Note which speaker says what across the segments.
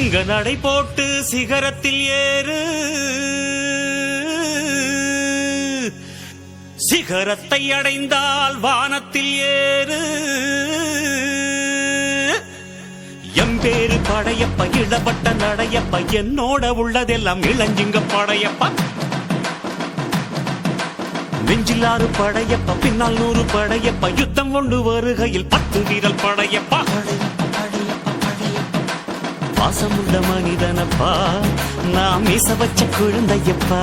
Speaker 1: சிங்க நடை போட்டு சிகரத்தில் ஏறு, சிகரத்தை அடைந்தால் வானத்தில் ஏறு. எம்பேரு படையப்ப இடப்பட்ட நடையப்ப, என்னோட உள்ளதெல்லாம் இளஞ்சிங்க படையப்பா. நெஞ்சிலாறு படையப்ப, பின்னால் 100 படையப்ப, யுத்தம் கொண்டு வருகையில் 10 வீரல் படையப்பா. பாசமுள்ள மனிதனப்பா, நாம் மீச வச்ச குழந்தையப்பா,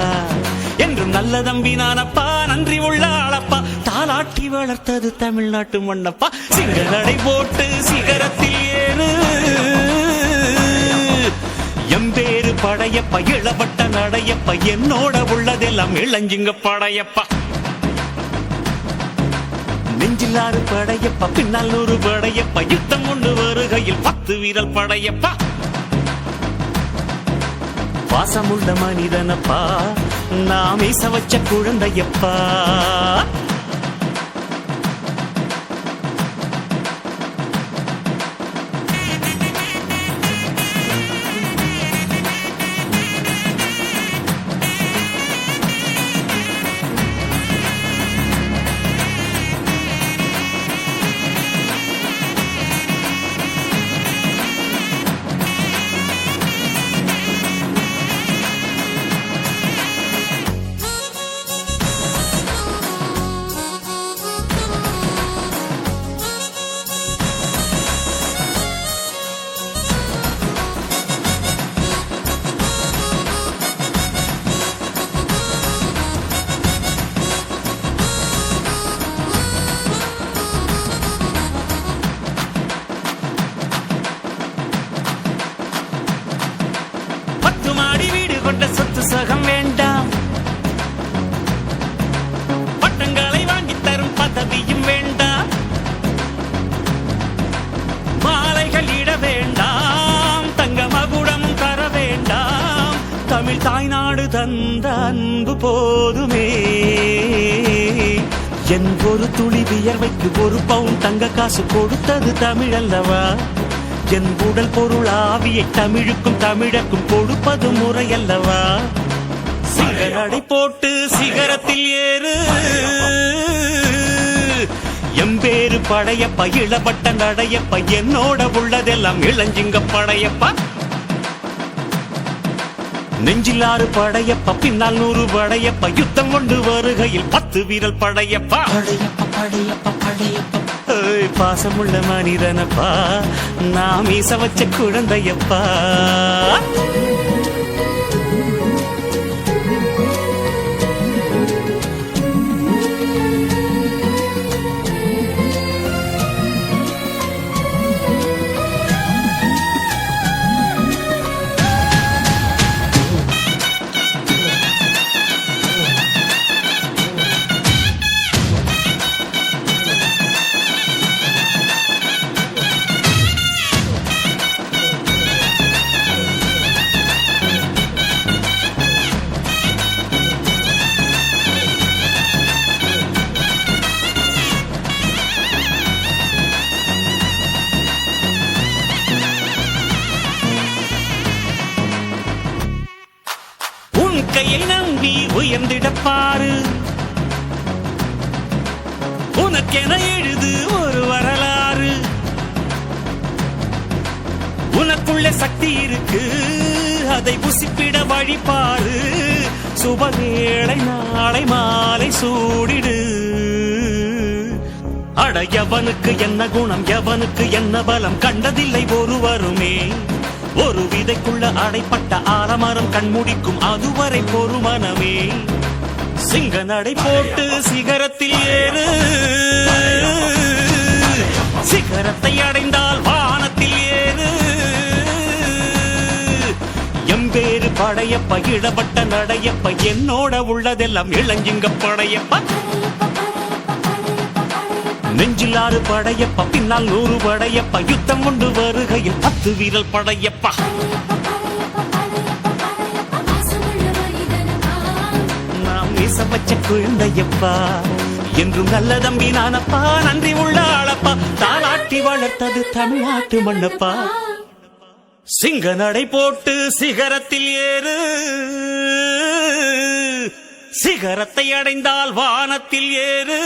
Speaker 1: என்றும் நல்ல தம்பி நானப்பா, நன்றி உள்ள ஆளப்பா, தாலாட்டி வளர்த்தது தமிழ்நாட்டு மண்ணப்பா. சிங்க நடை போட்டு சிகரத்தில் ஏறு, எம்பேரு படையப்பா, இளவட்ட நடையப்பா, என்னோட உள்ளதெல்லாம் இளஞ்சிங்க படையப்பா. நெஞ்சிலாறு படையப்பா, பின்னால் 100 படையப்பா, யுத்தம் கொண்டு வருகையில் 10 வீரல் படையப்பா. பாசமுள்ள மனிதனப்பா, நாம் மீச வச்ச குழந்தையப்பா. சொத்து சகம் வேண்டாம், பட்டங்களை வாங்கி தரும் பதவியும் வேண்டாம், மாலைகள் இட வேண்டாம், தங்க மகுடமும் தர வேண்டாம், தமிழ் தாய்நாடு தந்த அன்பு போதுமே. என் ஒரு துளி வியர்வைக்கு 1 பவுன் தங்க காசு கொடுத்தது தமிழ் அல்லவா. என் உடல் பொருள் ஆவியை தமிழுக்கும் தமிழக்கும் கொடுப்பது முறையல்லவா. சிங்க நடை போட்டு சிகரத்தில் ஏறு, எம்பேரு படையப்பா, இளவட்ட நடையப்பா, என்னோட உள்ளதெல்லாம் இளஞ்சிங்க படையப்பா. நெஞ்சிலாறு படையப்பா, பின்னால் 100 படையப்பா, யுத்தம் கொண்டு வருகையில் 10 வீரல் படையப்பா. பாசமுள்ள மனிதனப்பா, நாம் மீச வச்ச குழந்தையப்பா. கையை நம்பி உயர்ந்திடப்பாரு, உனக்கென எழுது ஒரு வரலாறு. உனக்குள்ள சக்தி இருக்கு, அதை புசிப்பிட வழிபாரு. சுபவேளை நாளை மாலை சூடிடு. அட எவனுக்கு என்ன குணம், எவனுக்கு என்ன பலம், கண்டதில்லை ஒருவருமே. ஒரு விதைக்குள்ள அடைப்பட்ட ஆலமரம் கண்முடிக்கும், அதுவரை பொறுமனமே. சிங்க நடை போட்டு சிகரத்தில் ஏறு, சிகரத்தை அடைந்தால் வானத்தில் ஏறு. எம்பேரு படையப்ப, இளவட்ட நடையப்ப, என்னோட உள்ளதெல்லாம் இளஞ்சிங்க படையப்பா. நெஞ்சிலாறு படையப்பா, பின்னால் 100 படையப்பா, யுத்தம் கொண்டு வருகையில் 10 வீரல் படையப்பா. நாம் மீச வச்ச குழந்தையப்பா, என்றும் நல்ல தம்பி நானப்பா, நன்றி உள்ள ஆளப்பா, தாலாட்டி வளர்த்தது தமிழ்நாட்டு மண்ணப்பா. சிங்க நடை போட்டு சிகரத்தில் ஏறு, சிகரத்தை அடைந்தால் வானத்தில் ஏறு.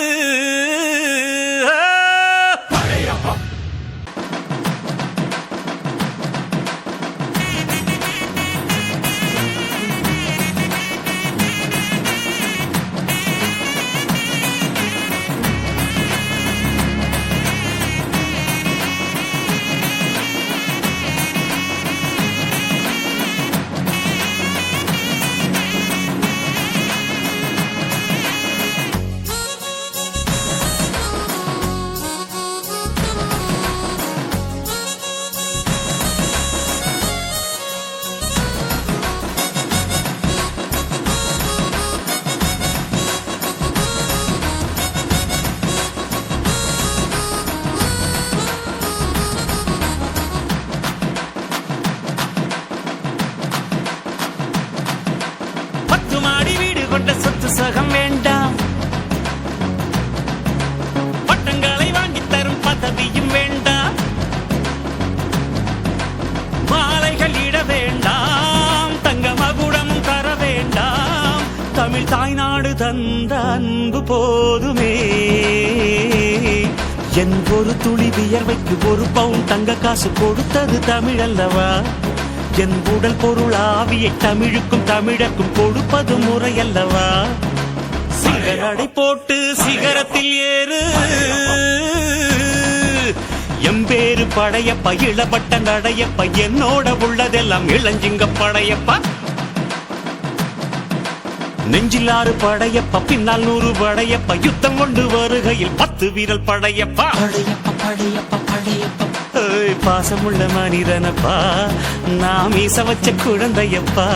Speaker 1: சொத்து சகம் வேண்டாம், பட்டங்களை வாங்கி தரும் பதவியும் வேண்டாம், மாலைகள் இட வேண்டாம், தங்க மகுடமும் தர வேண்டாம், தமிழ் தாய்நாடு தந்த அன்பு போதுமே. என் ஒரு துளி வியர்வைக்கு ஒரு பவுன் தங்க காசு கொடுத்தது தமிழ் அல்லவா? என் உடல் பொருள் ஆவியை தமிழுக்கும் தமிழக்கும் கொடுப்பது முறையல்லவா? சிகரடை போட்டு சிகரத்தில் ஏறு, எம்பேரு படையப்ப இளபட்ட நடையப்ப, என்னோட உள்ளதெல்லாம் இளஞ்சிங்க படையப்பா. நெஞ்சிலாறு படையப்ப, பின்னால் 100 படையப்ப, யுத்தம் கொண்டு வருகையில் 10 வீரல் படையப்பா. படையப்ப படையப்ப படையப்ப, பாசமுள்ள மனிதனப்பா, நாம் மீச வச்ச குழந்தையப்பா.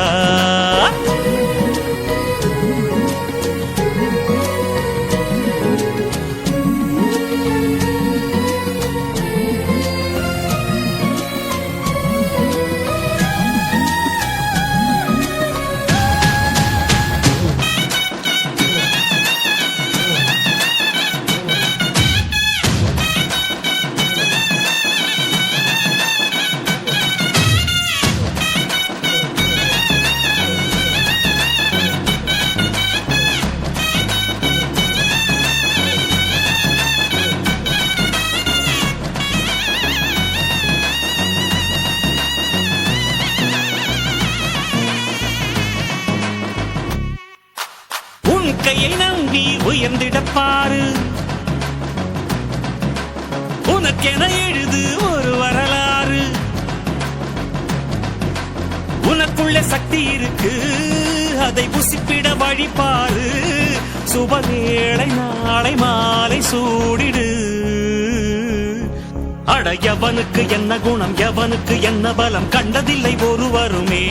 Speaker 1: கையை நம்பி உயர்ந்திடப்பாரு, உனக்கென எழுது ஒரு வரலாறு. உனக்குள்ள சக்தி இருக்கு, அதை புசிப்பிட வழிபாரு. சுபவேளை நாளை மாலை சூடிடு. அட எவனுக்கு என்ன குணம், எவனுக்கு என்ன பலம், கண்டதில்லை ஒருவருமே.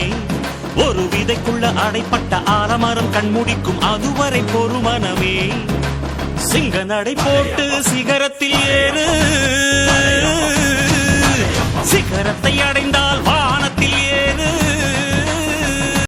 Speaker 1: ஒரு விதைக்குள்ள அடைப்பட்ட ஆலமரம் கண்முடிக்கும் அதுவரை பொறுமனமே. சிங்க நடை போட்டு சிகரத்தில் ஏறு, சிகரத்தை அடைந்தால் வான